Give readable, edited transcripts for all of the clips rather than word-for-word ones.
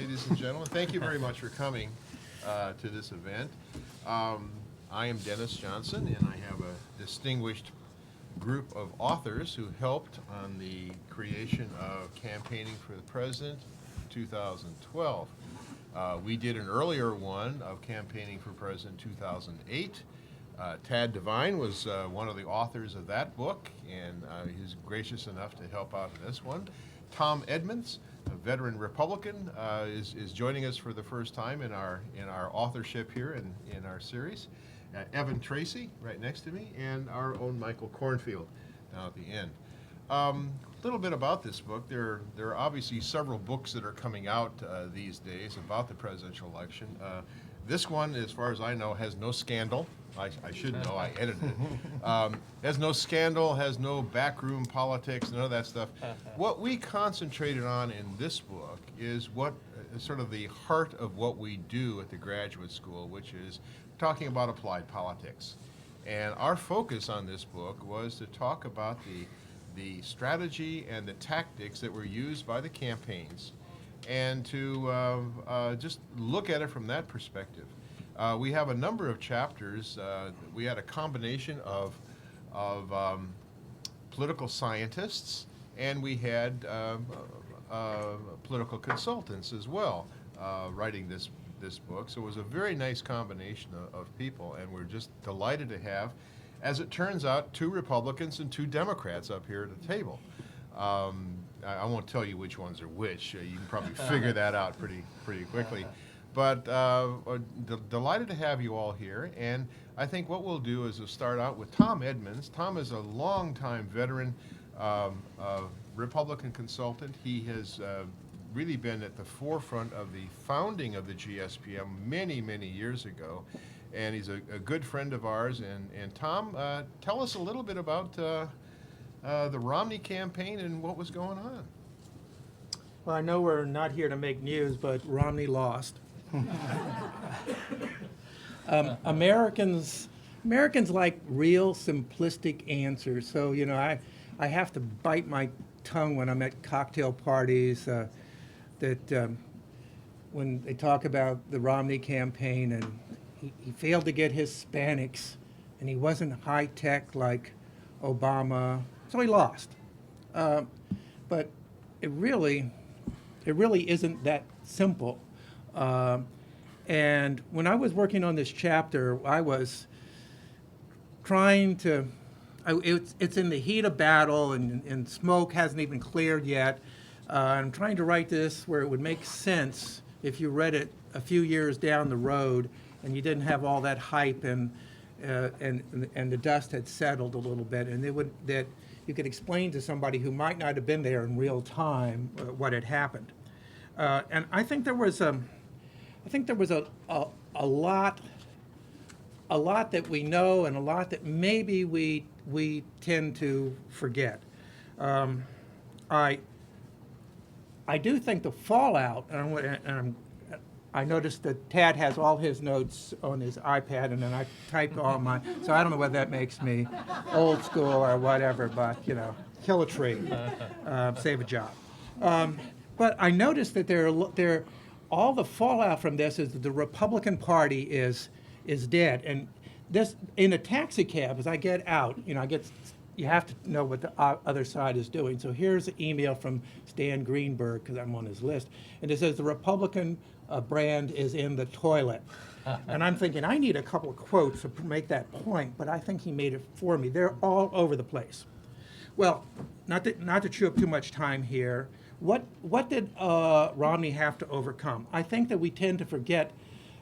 ladies and gentlemen. Thank you very much for coming to this event. I am Dennis Johnson, and I have a distinguished group of authors who helped on the creation of Campaigning for the President 2012. We did an earlier one of Campaigning for President 2008. Tad Devine was one of the authors of that book, and he's gracious enough to help out in this one. Tom Edmonds, a veteran Republican, is joining us for the first time in our authorship here in our series. Evan Tracey, right next to me, and our own Michael Cornfield down at the end. A little bit about this book. There are obviously several books that are coming out these days about the presidential election. This one, as far as I know, has no scandal. I should know, I edited it. Has no scandal, has no backroom politics, none of that stuff. What we concentrated on in this book is what sort of the heart of what we do at the graduate school, which is talking about applied politics. And our focus on this book was to talk about the strategy and the tactics that were used by the campaigns, and to just look at it from that perspective. We have a number of chapters. We had a combination of political scientists, and we had political consultants as well writing this book. So it was a very nice combination of people, and we're just delighted to have, as it turns out, 2 Republicans and 2 Democrats up here at the table. I won't tell you which ones are which. You can probably figure that out pretty quickly. But delighted to have you all here, and I think what we'll do is we'll start out with Tom Edmonds. Tom is a longtime veteran Republican consultant. He has really been at the forefront of the founding of the GSPM many, many years ago, and he's a good friend of ours. And Tom, tell us a little bit about the Romney campaign and what was going on. Well, I know we're not here to make news, but Romney lost. Americans like real simplistic answers. So, you know, I have to bite my tongue when I'm at cocktail parties when they talk about the Romney campaign, and he failed to get Hispanics, and he wasn't high tech like Obama, so he lost. But it really isn't that simple. And when I was working on this chapter, I was trying to, it's in the heat of battle, and smoke hasn't even cleared yet. I'm trying to write this where it would make sense if you read it a few years down the road and you didn't have all that hype and the dust had settled a little bit, and that you could explain to somebody who might not have been there in real time what had happened. And I think there was a lot that we know, and a lot that maybe we tend to forget. I do think the fallout, and I noticed that Tad has all his notes on his iPad, and then I typed all mine. So I don't know whether that makes me old school or whatever, but you know, kill a tree, save a job. But I noticed that all the fallout from this is that the Republican Party is dead. And this, in a taxi cab, as I get out, you know, you have to know what the other side is doing. So here's an email from Stan Greenberg, because I'm on his list, and it says the Republican brand is in the toilet. And I'm thinking, I need a couple of quotes to make that point, but I think he made it for me. They're all over the place. Well, not to chew up too much time here, what did Romney have to overcome? I think that we tend to forget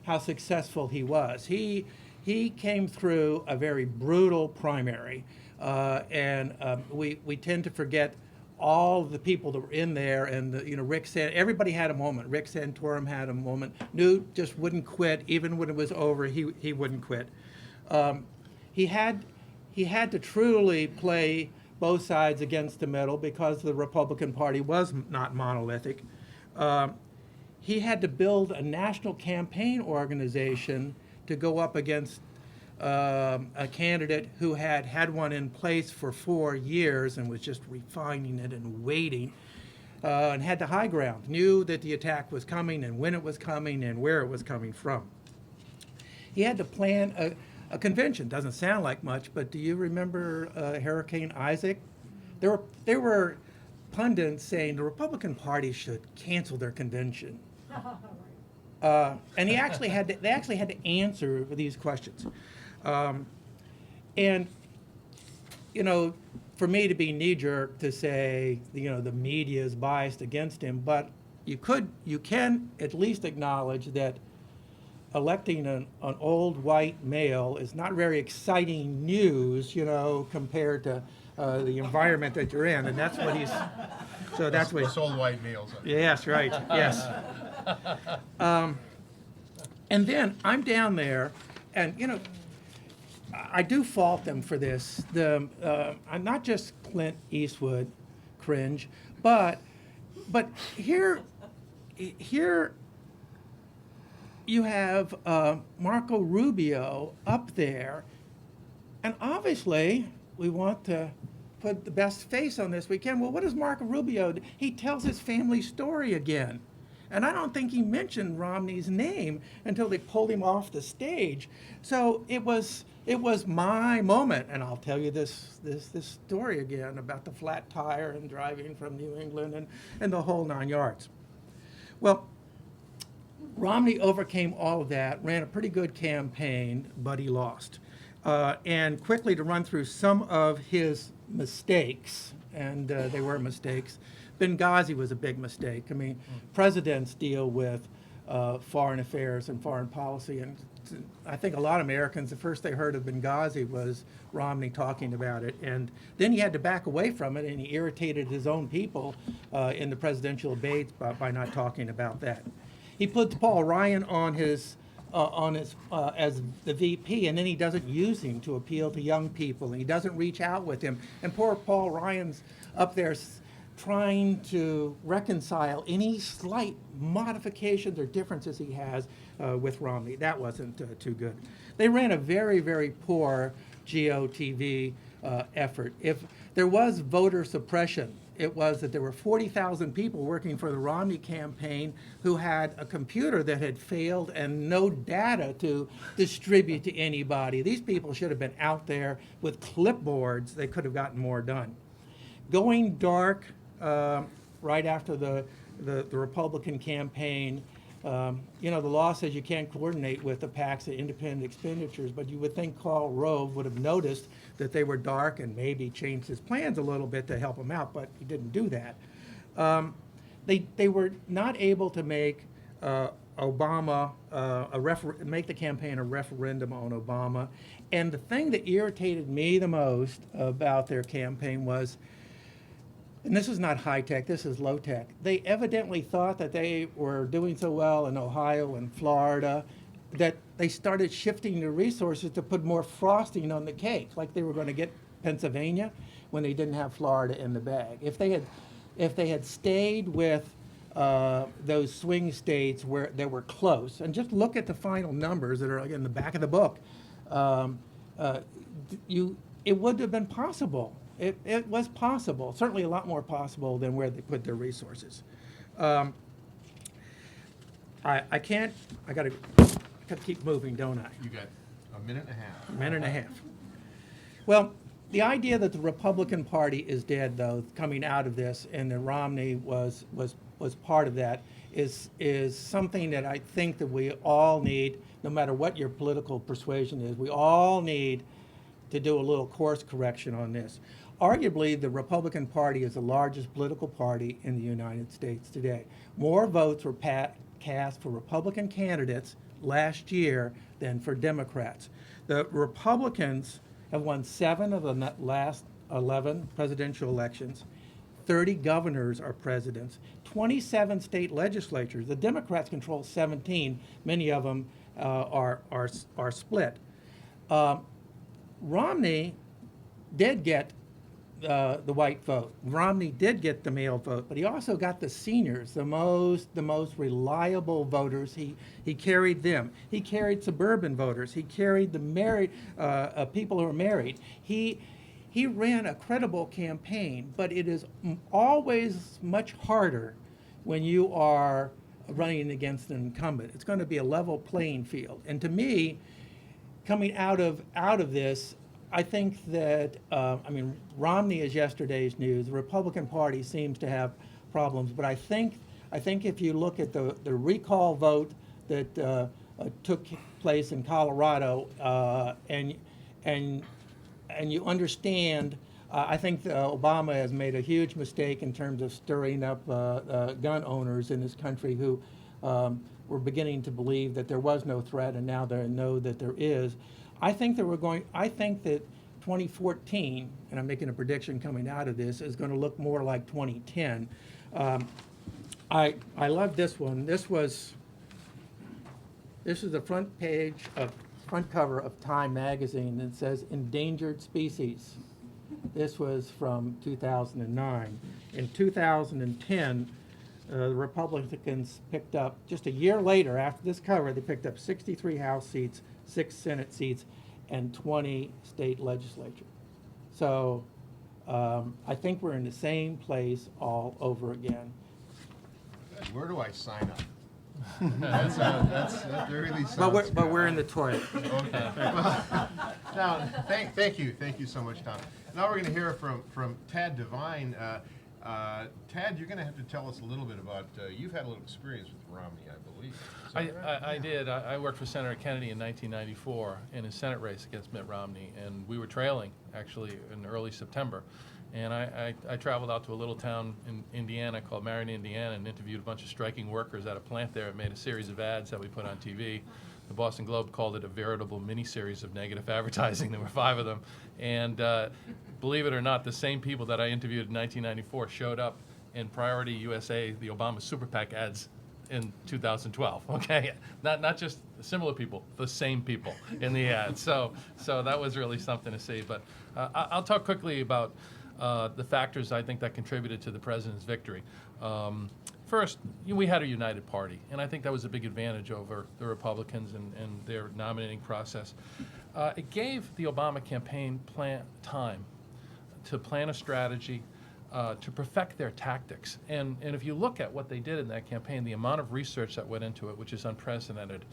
how successful he was. He came through a very brutal primary, and we tend to forget all the people that were in there, and everybody had a moment. Rick Santorum had a moment. Newt just wouldn't quit, even when it was over. He wouldn't quit. He had to truly play both sides against the middle because the Republican Party was not monolithic. He had to build a national campaign organization to go up against a candidate who had one in place for 4 years and was just refining it and waiting. and had the high ground, knew that the attack was coming and when it was coming and where it was coming from. He had to plan a convention. Doesn't sound like much, but do you remember Hurricane Isaac? There were pundits saying the Republican Party should cancel their convention. And they actually had to answer these questions. And, you know, for me to be knee-jerk to say, you know, the media is biased against him, but you can at least acknowledge that electing an old white male is not very exciting news, you know, compared to the environment that you're in, and that's what he's. So that's what. It's old white males. Yes, right. Yes. And then I'm down there, and you know, I do fault them for this. I'm not just Clint Eastwood cringe, but here you have Marco Rubio up there, and obviously we want to put the best face on this we can. Well, what does Marco Rubio do? He tells his family story again. And I don't think he mentioned Romney's name until they pulled him off the stage. So it was my moment, and I'll tell you this story again about the flat tire and driving from New England and the whole 9 yards. Well, Romney overcame all of that, ran a pretty good campaign, but he lost. And quickly to run through some of his mistakes, and they were mistakes. Benghazi was a big mistake. I mean, presidents deal with foreign affairs and foreign policy, and I think a lot of Americans, the first they heard of Benghazi was Romney talking about it, and then he had to back away from it, and he irritated his own people in the presidential debates by not talking about that. He put Paul Ryan on his as the VP, and then he doesn't use him to appeal to young people, and he doesn't reach out with him. And poor Paul Ryan's up there trying to reconcile any slight modifications or differences he has with Romney. That wasn't too good. They ran a very, very poor GOTV effort. If there was voter suppression, it was that there were 40,000 people working for the Romney campaign who had a computer that had failed and no data to distribute to anybody. These people should have been out there with clipboards. They could have gotten more done. Going dark right after the Republican campaign, you know, the law says you can't coordinate with the PACs and independent expenditures, but you would think Karl Rove would have noticed that they were dark and maybe changed his plans a little bit to help him out, but he didn't do that. They were not able to make Obama make the campaign a referendum on Obama, and the thing that irritated me the most about their campaign was, and this is not high tech, this is low tech. They evidently thought that they were doing so well in Ohio and Florida that they started shifting the resources to put more frosting on the cake, like they were going to get Pennsylvania when they didn't have Florida in the bag. If they had stayed with those swing states where they were close, and just look at the final numbers that are in the back of the book, it would have been possible. It was possible, certainly a lot more possible than where they put their resources. I gotta keep moving, don't I? You got a minute and a half. A minute and a half. Well, the idea that the Republican Party is dead, though, coming out of this, and that Romney was part of that, is something that I think that we all need, no matter what your political persuasion is, we all need to do a little course correction on this. Arguably, the Republican Party is the largest political party in the United States today. More votes were cast for Republican candidates last year than for Democrats. The Republicans have won 7 of the last 11 presidential elections. 30 governors are presidents. 27 state legislatures. The Democrats control 17. Many of them are split. Romney did get the white vote. Romney did get the male vote, but he also got the seniors, the most reliable voters. He carried them. He carried suburban voters. He carried the married people who are married. He he ran a credible campaign, but it is always much harder when you are running against an incumbent. It's going to be a level playing field. And to me, coming out of this, I think that, Romney is yesterday's news. The Republican Party seems to have problems, but I think if you look at the recall vote that took place in Colorado, and you understand, I think Obama has made a huge mistake in terms of stirring up gun owners in this country who were beginning to believe that there was no threat, and now they know that there is. I think that 2014, and I'm making a prediction coming out of this, is going to look more like 2010. I love this one. This is the front cover of Time magazine that says endangered species. This was from 2009. In 2010, the Republicans picked up, just a year later after this cover, they picked up 63 House seats, 6 Senate seats, and 20 state legislature. So I think we're in the same place all over again. Where do I sign up? That really sounds But we're in the toilet. Okay. Well, now, thank you so much, Tom. Now we're going to hear from Tad Devine. Tad, you're going to have to tell us a little bit about, you've had a little experience with Romney, I believe. I did. I worked for Senator Kennedy in 1994 in his Senate race against Mitt Romney, and we were trailing, actually, in early September. And I traveled out to a little town in Indiana called Marion, Indiana, and interviewed a bunch of striking workers at a plant there and made a series of ads that we put on TV. The Boston Globe called it a veritable mini-series of negative advertising. There were 5 of them. And believe it or not, the same people that I interviewed in 1994 showed up in Priority USA, the Obama Super PAC ads in 2012, okay? Not just similar people, the same people in the ads. So that was really something to see. But I'll talk quickly about the factors I think that contributed to the president's victory. First, we had a united party, and I think that was a big advantage over the Republicans and their nominating process. It gave the Obama campaign time to plan a strategy, to perfect their tactics. And if you look at what they did in that campaign, the amount of research that went into it, which is unprecedented,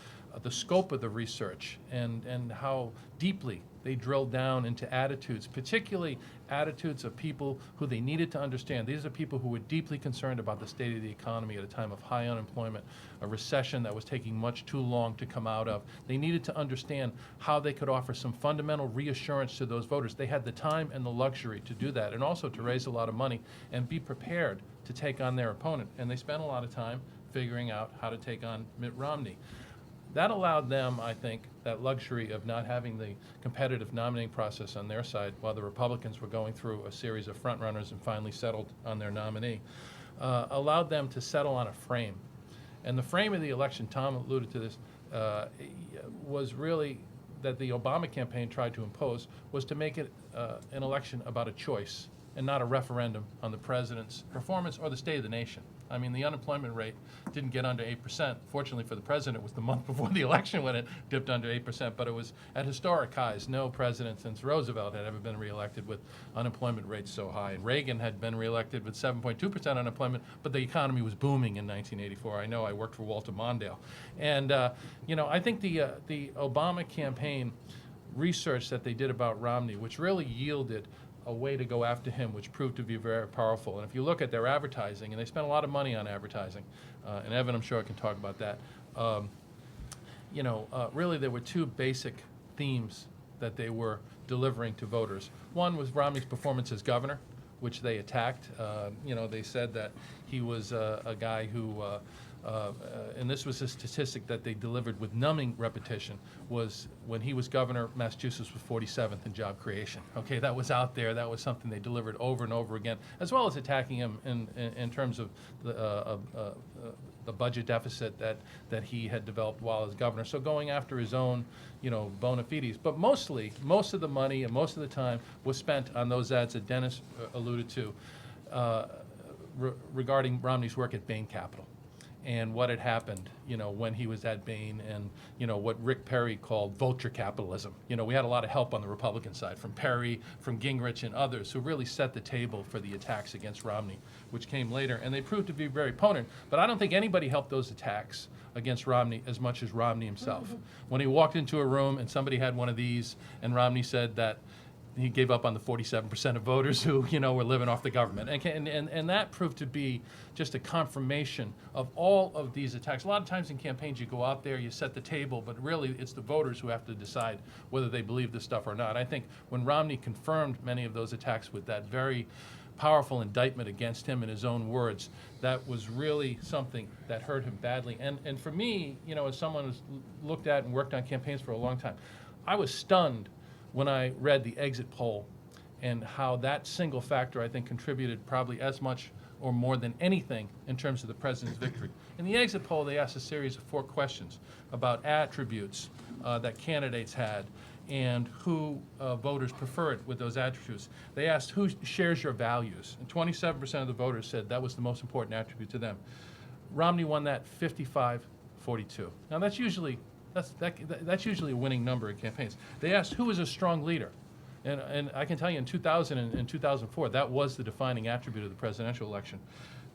the scope of the research, and how deeply they drilled down into attitudes, particularly attitudes of people who they needed to understand. These are people who were deeply concerned about the state of the economy at a time of high unemployment, a recession that was taking much too long to come out of. They needed to understand how they could offer some fundamental reassurance to those voters. They had the time and the luxury to do that, and also to raise a lot of money and be prepared to take on their opponent. And they spent a lot of time figuring out how to take on Mitt Romney. That allowed them, I think, that luxury of not having the competitive nominating process on their side while the Republicans were going through a series of frontrunners and finally settled on their nominee, allowed them to settle on a frame. And the frame of the election, Tom alluded to this, was really that the Obama campaign tried to impose, was to make it an election about a choice and not a referendum on the president's performance or the state of the nation. I mean, the unemployment rate didn't get under 8%. Fortunately for the president, it was the month before the election when it dipped under 8%, but it was at historic highs. No president since Roosevelt had ever been reelected with unemployment rates so high. And Reagan had been reelected with 7.2% unemployment, but the economy was booming in 1984. I know, I worked for Walter Mondale. And, I think the Obama campaign research that they did about Romney, which really yielded a way to go after him, which proved to be very powerful. And if you look at their advertising, and they spent a lot of money on advertising, and Evan, I'm sure, can talk about that. Really there were 2 basic themes that they were delivering to voters. One was Romney's performance as governor, which they attacked. They said that he was a guy who, and this was a statistic that they delivered with numbing repetition, was when he was governor, Massachusetts was 47th in job creation. Okay, that was out there. That was something they delivered over and over again, as well as attacking him in terms of the budget deficit that he had developed while as governor. So going after his own, bona fides. But most of the money and most of the time was spent on those ads that Dennis alluded to regarding Romney's work at Bain Capital. and what had happened, when he was at Bain, and, what Rick Perry called vulture capitalism. We had a lot of help on the Republican side from Perry, from Gingrich, and others who really set the table for the attacks against Romney, which came later, and they proved to be very potent. But I don't think anybody helped those attacks against Romney as much as Romney himself. When he walked into a room and somebody had one of these, and Romney said that he gave up on the 47% of voters who, were living off the government. And that proved to be just a confirmation of all of these attacks. A lot of times in campaigns, you go out there, you set the table, but really it's the voters who have to decide whether they believe this stuff or not. I think when Romney confirmed many of those attacks with that very powerful indictment against him in his own words, that was really something that hurt him badly. And for me, as someone who's looked at and worked on campaigns for a long time, I was stunned when I read the exit poll and how that single factor, I think, contributed probably as much or more than anything in terms of the president's victory. In the exit poll, they asked a series of 4 questions about attributes that candidates had and who voters preferred with those attributes. They asked who shares your values, and 27% of the voters said that was the most important attribute to them. Romney won that 55-42. Now that's usually a winning number in campaigns. They asked who is a strong leader. And I can tell you in 2000 and 2004, that was the defining attribute of the presidential election.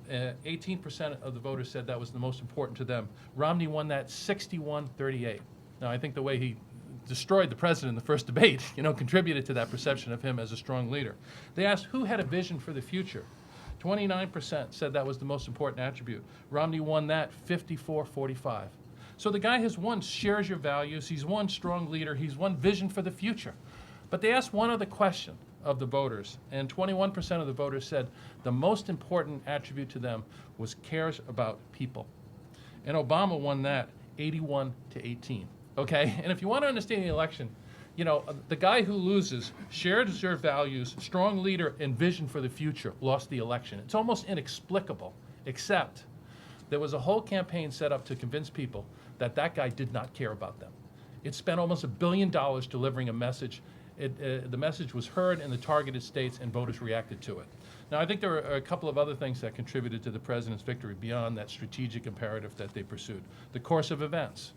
18% of the voters said that was the most important to them. Romney won that 61-38. Now, I think the way he destroyed the president in the first debate, contributed to that perception of him as a strong leader. They asked who had a vision for the future. 29% said that was the most important attribute. Romney won that 54-45. So the guy has won shares your values, he's one strong leader, he's one vision for the future. But they asked one other question of the voters, and 21% of the voters said the most important attribute to them was cares about people. And Obama won that 81-18, okay? And if you want to understand the election, the guy who loses shares your values, strong leader, and vision for the future lost the election. It's almost inexplicable, except there was a whole campaign set up to convince people that that guy did not care about them. It spent almost $1 billion delivering a message. The message was heard in the targeted states, and voters reacted to it. Now, I think there are a couple of other things that contributed to the president's victory beyond that strategic imperative that they pursued. The course of events,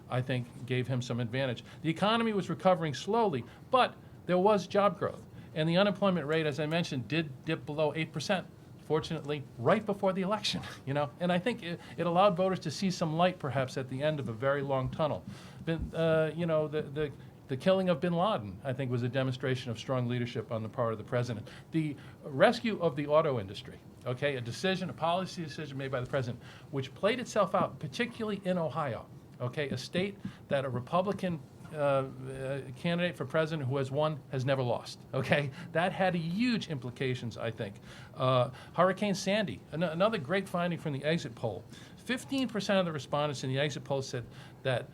I think, gave him some advantage. The economy was recovering slowly, but there was job growth. And the unemployment rate, as I mentioned, did dip below 8%. Fortunately, right before the election, and I think it allowed voters to see some light, perhaps, at the end of a very long tunnel. The killing of bin Laden, I think, was a demonstration of strong leadership on the part of the president. The rescue of the auto industry, okay, a policy decision made by the president, which played itself out, particularly in Ohio, okay, a state that a Republican candidate for president who has won has never lost, okay? That had huge implications, I think. Hurricane Sandy, another great finding from the exit poll. 15% of the respondents in the exit poll said that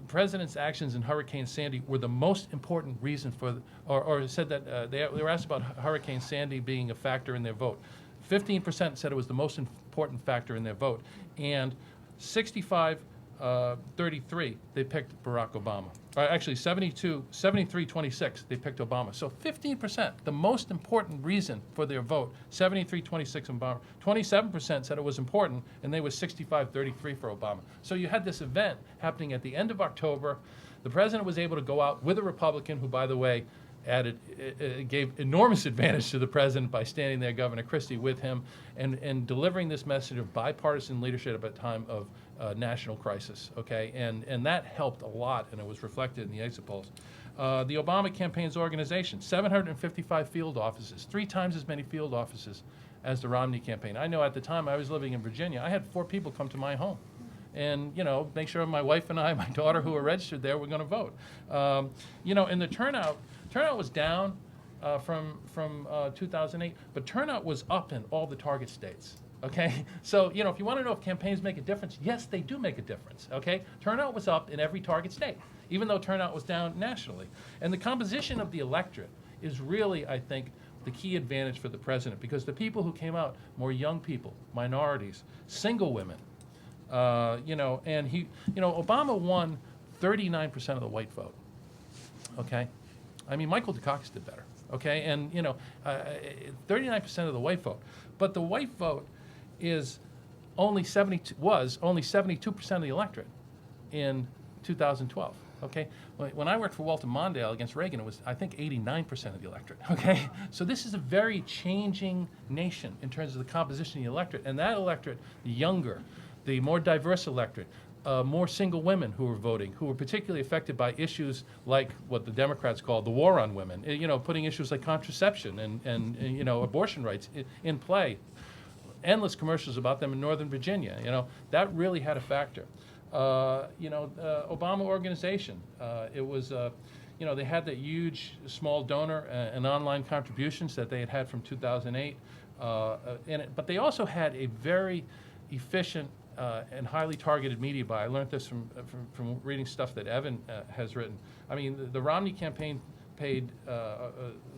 president's actions in Hurricane Sandy were the most important reason for, or said that they were asked about Hurricane Sandy being a factor in their vote. 15% said it was the most important factor in their vote, and 63, they picked Barack Obama. Actually, 73-26, they picked Obama. So 15%, the most important reason for their vote, 73-26 Obama. 27% said it was important, and they were 65-33 for Obama. So you had this event happening at the end of October. The president was able to go out with a Republican who, by the way, gave enormous advantage to the president by standing there, Governor Christie, with him, and delivering this message of bipartisan leadership at a time of national crisis, okay? And that helped a lot, and it was reflected in the exit polls. The Obama campaign's organization, 755 field offices, 3 times as many field offices as the Romney campaign. I know at the time I was living in Virginia, I had 4 people come to my home and, make sure my wife and I, my daughter who were registered there, were going to vote. In the turnout was down from 2008, but turnout was up in all the target states. Okay, so if you want to know if campaigns make a difference, yes, they do make a difference. Okay, turnout was up in every target state, even though turnout was down nationally. And the composition of the electorate is really, I think, the key advantage for the president, because the people who came out, more young people, minorities, single women, and Obama won 39% of the white vote. Okay, I mean, Michael Dukakis did better. Okay, and 39% of the white vote, but the white vote is only 72% of the electorate in 2012. Okay, when I worked for Walter Mondale against Reagan, it was, I think, 89% of the electorate. Okay, so this is a very changing nation in terms of the composition of the electorate, and that electorate, the younger, the more diverse electorate, more single women who were voting, who were particularly affected by issues like what the Democrats call the war on women. You know, putting issues like contraception and you know, abortion rights in play. Endless commercials about them in Northern Virginia. You know, that really had a factor. Obama organization. It was, they had that huge small donor and online contributions that they had from 2008 in it. But they also had a very efficient and highly targeted media buy. I learned this from reading stuff that Evan has written. I mean, the Romney campaign paid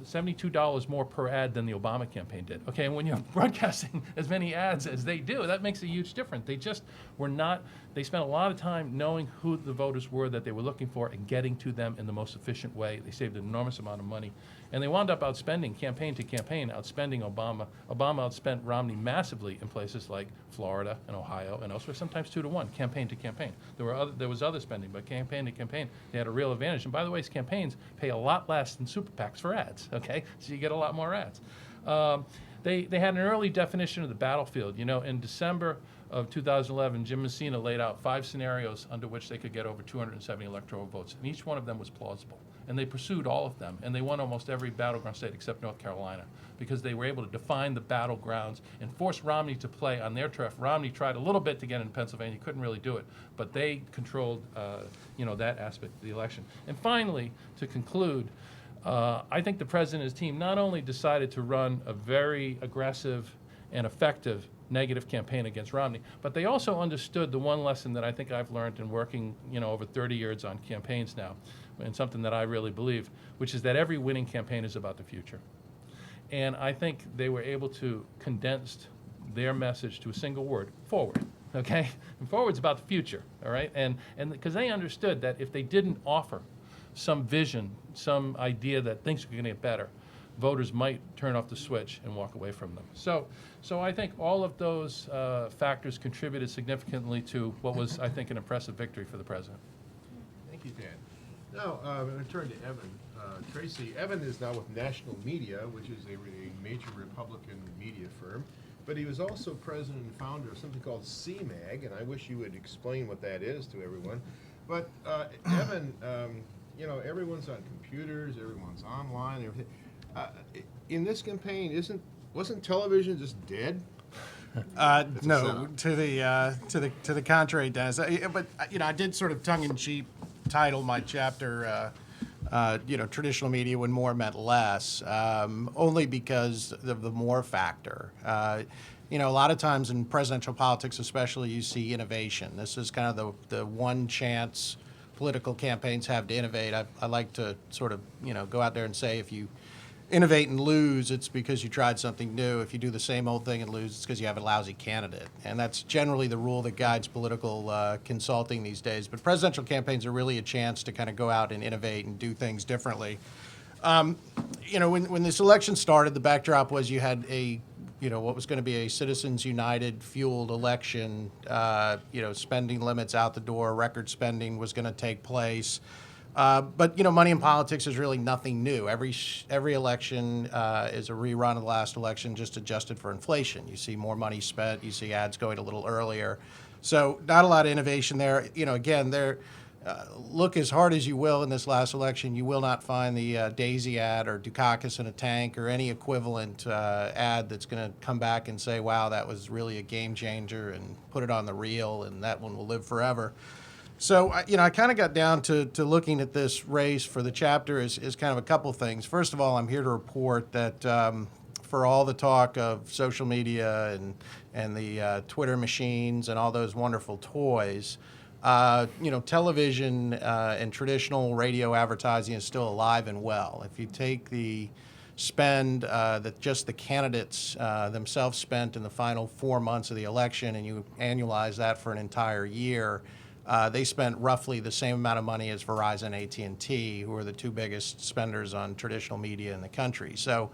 $72 more per ad than the Obama campaign did. Okay, and when you're broadcasting as many ads as they do, that makes a huge difference. They just were not, they spent a lot of time knowing who the voters were that they were looking for and getting to them in the most efficient way. They saved an enormous amount of money. And they wound up outspending, campaign to campaign, outspending Obama. Obama outspent Romney massively in places like Florida and Ohio and elsewhere, sometimes 2-to-1, campaign to campaign. There was other spending, but campaign to campaign, they had a real advantage. And by the way, campaigns pay a lot less than super PACs for ads, okay? So you get a lot more ads. They had an early definition of the battlefield. You know, in December of 2011, Jim Messina laid out 5 scenarios under which they could get over 270 electoral votes, and each one of them was plausible. And they pursued all of them, and they won almost every battleground state except North Carolina because they were able to define the battlegrounds and force Romney to play on their turf. Romney tried a little bit to get in Pennsylvania, couldn't really do it, but they controlled, that aspect of the election. And finally, to conclude, I think the president and his team not only decided to run a very aggressive and effective negative campaign against Romney, but they also understood the one lesson that I think I've learned in working, over 30 years on campaigns now, and something that I really believe, which is that every winning campaign is about the future. And I think they were able to condense their message to a single word: forward. Okay, and forward's about the future. All right, and because they understood that if they didn't offer some vision, some idea that things were going to get better, voters might turn off the switch and walk away from them. So I think all of those factors contributed significantly to what was, I think, an impressive victory for the president. Thank you, Dan. Now, I'm going to turn to Evan. Tracey, Evan is now with National Media, which is a major Republican media firm, but he was also president and founder of something called CMAG, and I wish you would explain what that is to everyone. But Evan, everyone's on computers, everyone's online, everything. In this campaign, wasn't television just dead? No, to the contrary, Dennis. But I did sort of tongue-in-cheek title my chapter, traditional media when more meant less, only because of the more factor. A lot of times in presidential politics, especially, you see innovation. This is kind of the one chance political campaigns have to innovate. I like to sort of go out there and say, if you innovate and lose, it's because you tried something new. If you do the same old thing and lose, it's because you have a lousy candidate. And that's generally the rule that guides political consulting these days. But presidential campaigns are really a chance to kind of go out and innovate and do things differently. When this election started, the backdrop was you had what was going to be a Citizens United fueled election. Spending limits out the door, record spending was going to take place. But money in politics is really nothing new. Every election is a rerun of the last election, just adjusted for inflation. You see more money spent. You see ads going a little earlier. So not a lot of innovation there. Again, look as hard as you will in this last election, you will not find the Daisy ad or Dukakis in a tank or any equivalent ad that's going to come back and say, wow, that was really a game changer, and put it on the reel, and that one will live forever. So, I kind of got down to looking at this race for the chapter as kind of a couple things. First of all, I'm here to report that for all the talk of social media and the Twitter machines and all those wonderful toys, television and traditional radio advertising is still alive and well. If you take the spend that just the candidates themselves spent in the final 4 months of the election and you annualize that for an entire year, they spent roughly the same amount of money as Verizon, AT&T, who are the two biggest spenders on traditional media in the country. So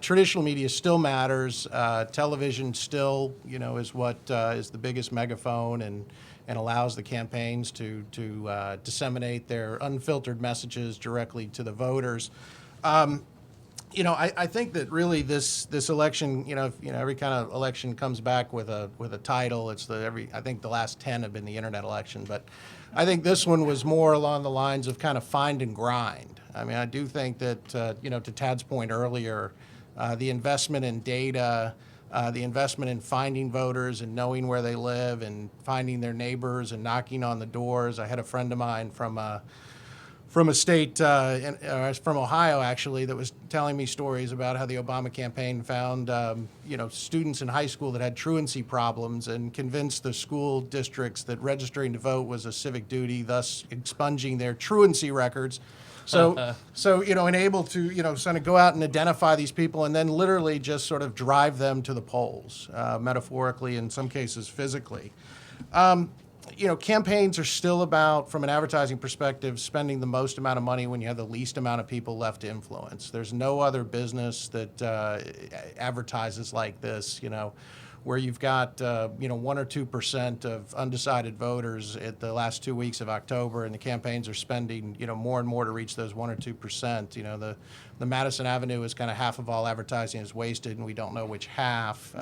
traditional media still matters. Television still, is what is the biggest megaphone and allows the campaigns to disseminate their unfiltered messages directly to the voters. I think that really this election, every kind of election comes back with a title. I think the last 10 have been the internet election, but I think this one was more along the lines of kind of find and grind. I mean, I do think that to Tad's point earlier, the investment in data, the investment in finding voters and knowing where they live and finding their neighbors and knocking on the doors. I had a friend of mine from a state, from Ohio actually, that was telling me stories about how the Obama campaign found, students in high school that had truancy problems and convinced the school districts that registering to vote was a civic duty, thus expunging their truancy records. So and able to, sort of go out and identify these people and then literally just sort of drive them to the polls, metaphorically, in some cases physically. Campaigns are still about, from an advertising perspective, spending the most amount of money when you have the least amount of people left to influence. There's no other business that advertises like this, where you've got 1 or 2% of undecided voters at the last 2 weeks of October, and the campaigns are spending more and more to reach those 1 or 2%. The Madison Avenue is kind of half of all advertising is wasted, and we don't know which half.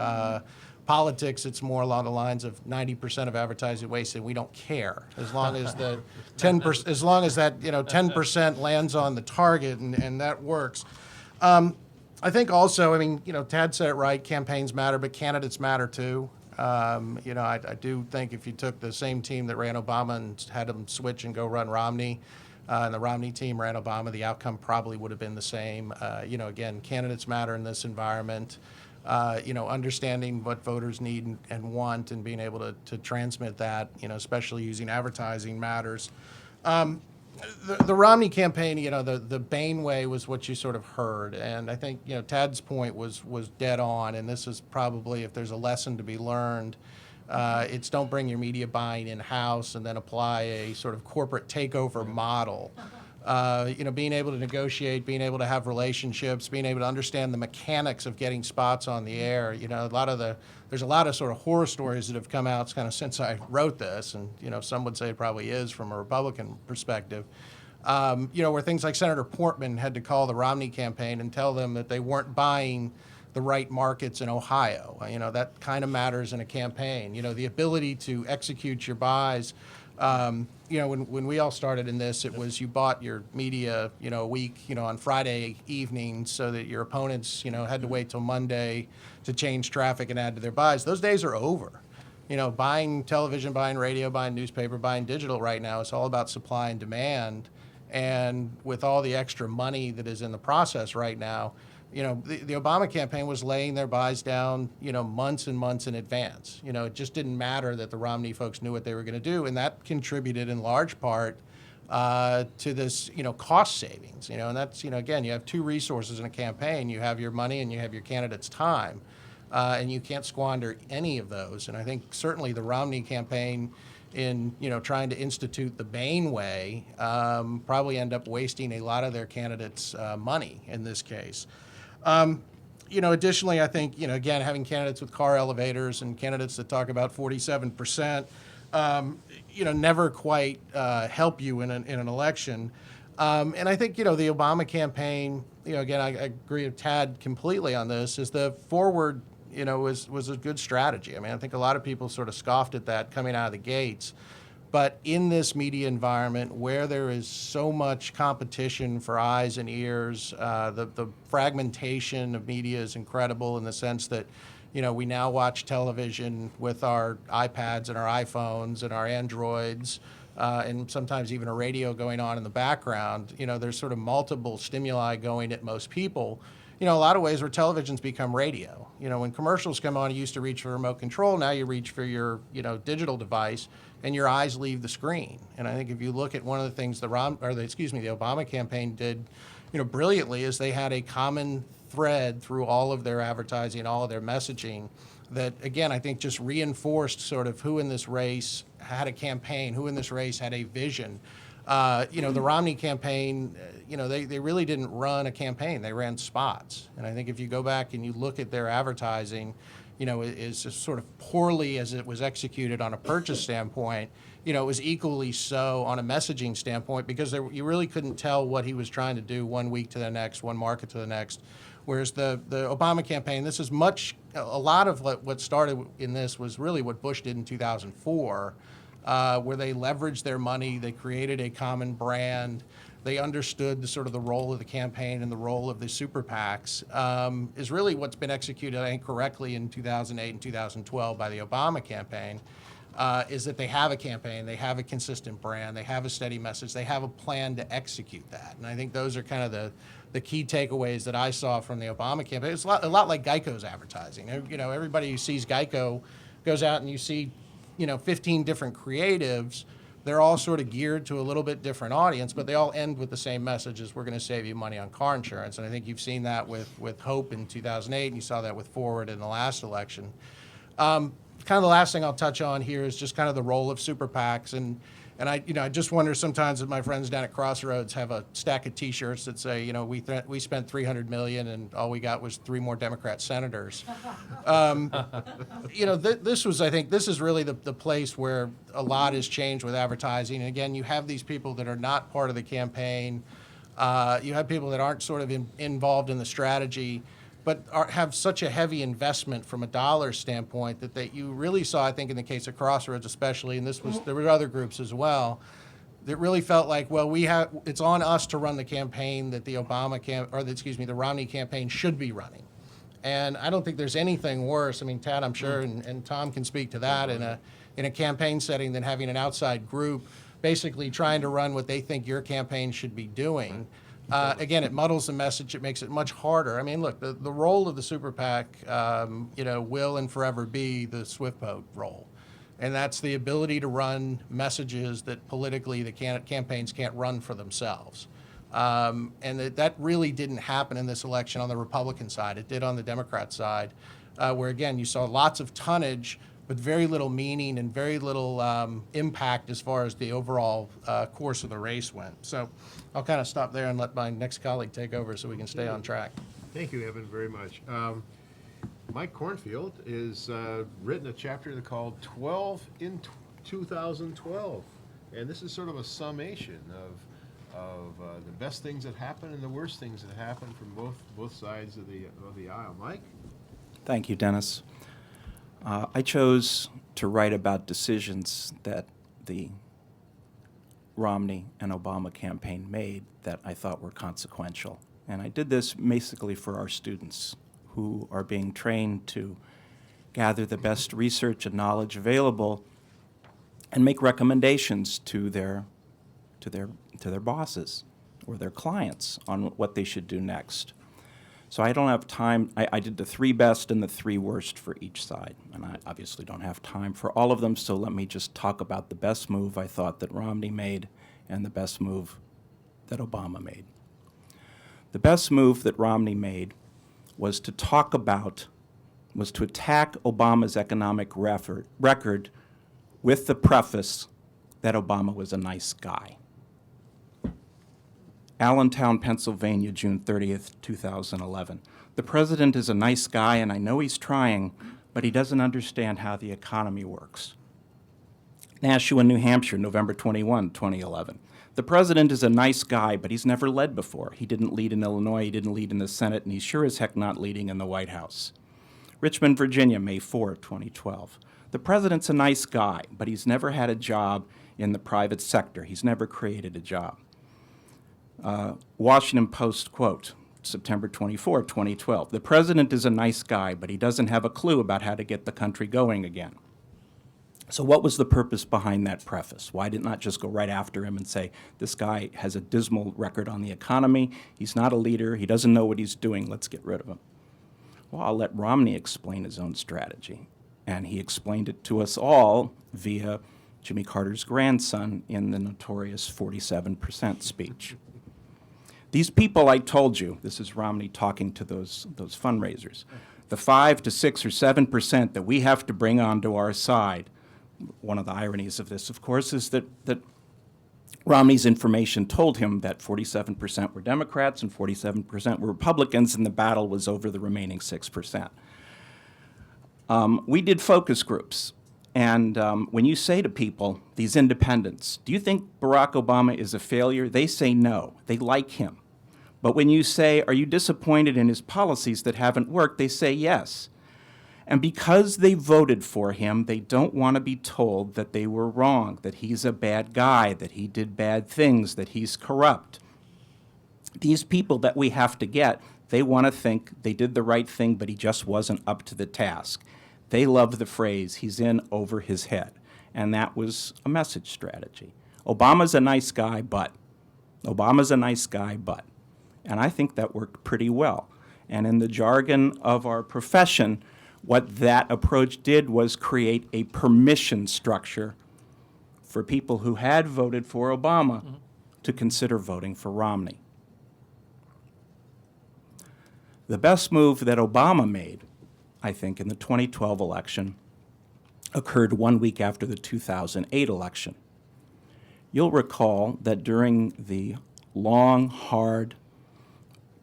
Politics, it's more along the lines of 90% of advertising wasted. We don't care as long as the 10%, as long as that 10% lands on the target and that works. I think also, Tad said it right. Campaigns matter, but candidates matter too. I do think if you took the same team that ran Obama and had them switch and go run Romney, and the Romney team ran Obama, the outcome probably would have been the same. Again, candidates matter in this environment. Understanding what voters need and want and being able to transmit that, especially using advertising matters. The Romney campaign, the Bain Way was what you sort of heard. And I think, Tad's point was dead on. And this is probably, if there's a lesson to be learned, it's don't bring your media buying in-house and then apply a sort of corporate takeover model. Being able to negotiate, being able to have relationships, being able to understand the mechanics of getting spots on the air. There's a lot of sort of horror stories that have come out kind of since I wrote this, and some would say it probably is from a Republican perspective. Where things like Senator Portman had to call the Romney campaign and tell them that they weren't buying the right markets in Ohio. That kind of matters in a campaign. The ability to execute your buys. When we all started in this, it was you bought your media, a week, on Friday evenings so that your opponents, had to wait till Monday to change traffic and add to their buys. Those days are over. Buying television, buying radio, buying newspaper, buying digital right now, it's all about supply and demand. And with all the extra money that is in the process right now, the Obama campaign was laying their buys down, months and months in advance. It just didn't matter that the Romney folks knew what they were going to do, and that contributed in large part to this, cost savings. And that's, again, you have two resources in a campaign. You have your money and you have your candidate's time, and you can't squander any of those. And I think certainly the Romney campaign in, trying to institute the Bain Way probably end up wasting a lot of their candidates' money in this case. Additionally, I think, again, having candidates with car elevators and candidates that talk about 47%, never quite help you in an election. And I think, the Obama campaign, again, I agree with Tad completely on this, is the forward, was a good strategy. I think a lot of people sort of scoffed at that coming out of the gates. But in this media environment where there is so much competition for eyes and ears, the fragmentation of media is incredible in the sense that, we now watch television with our iPads and our iPhones and our Androids, and sometimes even a radio going on in the background. There's sort of multiple stimuli going at most people. A lot of ways where television's become radio. When commercials come on, you used to reach for remote control. Now you reach for your, digital device, and your eyes leave the screen. And I think if you look at one of the things the Obama campaign did, brilliantly, is they had a common thread through all of their advertising, all of their messaging, that again I think just reinforced sort of who in this race had a campaign, who in this race had a vision. The Romney campaign, they really didn't run a campaign. They ran spots. And I think if you go back and you look at their advertising, is just sort of poorly as it was executed on a purchase standpoint, it was equally so on a messaging standpoint, because you really couldn't tell what he was trying to do one week to the next, one market to the next. Whereas the Obama campaign, this is a lot of what started in this was really what Bush did in 2004, where they leveraged their money, they created a common brand, they understood the role of the campaign and the role of the super PACs, is really what's been executed, I think, correctly in 2008 and 2012 by the Obama campaign, is that they have a campaign, they have a consistent brand, they have a steady message, they have a plan to execute that. And I think those are kind of the key takeaways that I saw from the Obama campaign. It's a lot like Geico's advertising. Everybody who sees Geico goes out and you see 15 different creatives. They're all sort of geared to a little bit different audience, but they all end with the same message: is we're going to save you money on car insurance. And I think you've seen that with Hope in 2008, and you saw that with Forward in the last election. Kind of the last thing I'll touch on here is just kind of the role of super PACs. And I just wonder sometimes if my friends down at Crossroads have a stack of T-shirts that say, we spent $300 million and all we got was 3 more Democrat senators. This is really the place where a lot has changed with advertising. And again, you have these people that are not part of the campaign. You have people that aren't sort of involved in the strategy, but have such a heavy investment from a dollar standpoint that you really saw, I think, in the case of Crossroads especially, and there were other groups as well, that really felt like, well, it's on us to run the campaign that the the Romney campaign should be running. And I don't think there's anything worse. I mean, Tad, I'm sure, and Tom can speak to that in a campaign setting than having an outside group basically trying to run what they think your campaign should be doing. Again, it muddles the message. It makes it much harder. I mean, look, the role of the super PAC, will and forever be the swift vote role. And that's the ability to run messages that politically the campaigns can't run for themselves. And that really didn't happen in this election on the Republican side. It did on the Democrat side, where, again, you saw lots of tonnage, but very little meaning and very little impact as far as the overall course of the race went. So I'll kind of stop there and let my next colleague take over so we can stay on track. Thank you, Evan, very much. Mike Cornfield has written a chapter called 12 in 2012. And this is sort of a summation of the best things that happened and the worst things that happened from both sides of the aisle. Mike? Thank you, Dennis. I chose to write about decisions that the Romney and Obama campaign made that I thought were consequential. And I did this basically for our students who are being trained to gather the best research and knowledge available and make recommendations to their bosses or their clients on what they should do next. So I don't have time. I did the 3 best and the 3 worst for each side, and I obviously don't have time for all of them, so let me just talk about the best move I thought that Romney made and the best move that Obama made. The best move that Romney made was to attack Obama's economic record with the preface that Obama was a nice guy. Allentown, Pennsylvania, June 30th, 2011. The president is a nice guy, and I know he's trying, but he doesn't understand how the economy works. Nashua, New Hampshire, November 21, 2011. The president is a nice guy, but he's never led before. He didn't lead in Illinois, he didn't lead in the Senate, and he's sure as heck not leading in the White House. Richmond, Virginia, May 4, 2012. The president's a nice guy, but he's never had a job in the private sector. He's never created a job. Washington Post quote, September 24, 2012. The president is a nice guy, but he doesn't have a clue about how to get the country going again. So what was the purpose behind that preface? Why did not just go right after him and say, this guy has a dismal record on the economy, he's not a leader, he doesn't know what he's doing, let's get rid of him? Well, I'll let Romney explain his own strategy. And he explained it to us all via Jimmy Carter's grandson in the notorious 47% speech. These people I told you, this is Romney talking to those fundraisers, the 5 to 6 or 7% that we have to bring onto our side, one of the ironies of this, of course, is that Romney's information told him that 47% were Democrats and 47% were Republicans, and the battle was over the remaining 6%. We did focus groups, and when you say to people, these independents, do you think Barack Obama is a failure? They say no. They like him. But when you say, are you disappointed in his policies that haven't worked? They say yes. And because they voted for him, they don't want to be told that they were wrong, that he's a bad guy, that he did bad things, that he's corrupt. These people that we have to get, they want to think they did the right thing, but he just wasn't up to the task. They love the phrase, he's in over his head. And that was a message strategy. Obama's a nice guy, but. Obama's a nice guy, but. And I think that worked pretty well. And in the jargon of our profession, what that approach did was create a permission structure for people who had voted for Obama to consider voting for Romney. The best move that Obama made, I think, in the 2012 election occurred 1 week after the 2008 election. You'll recall that during the long, hard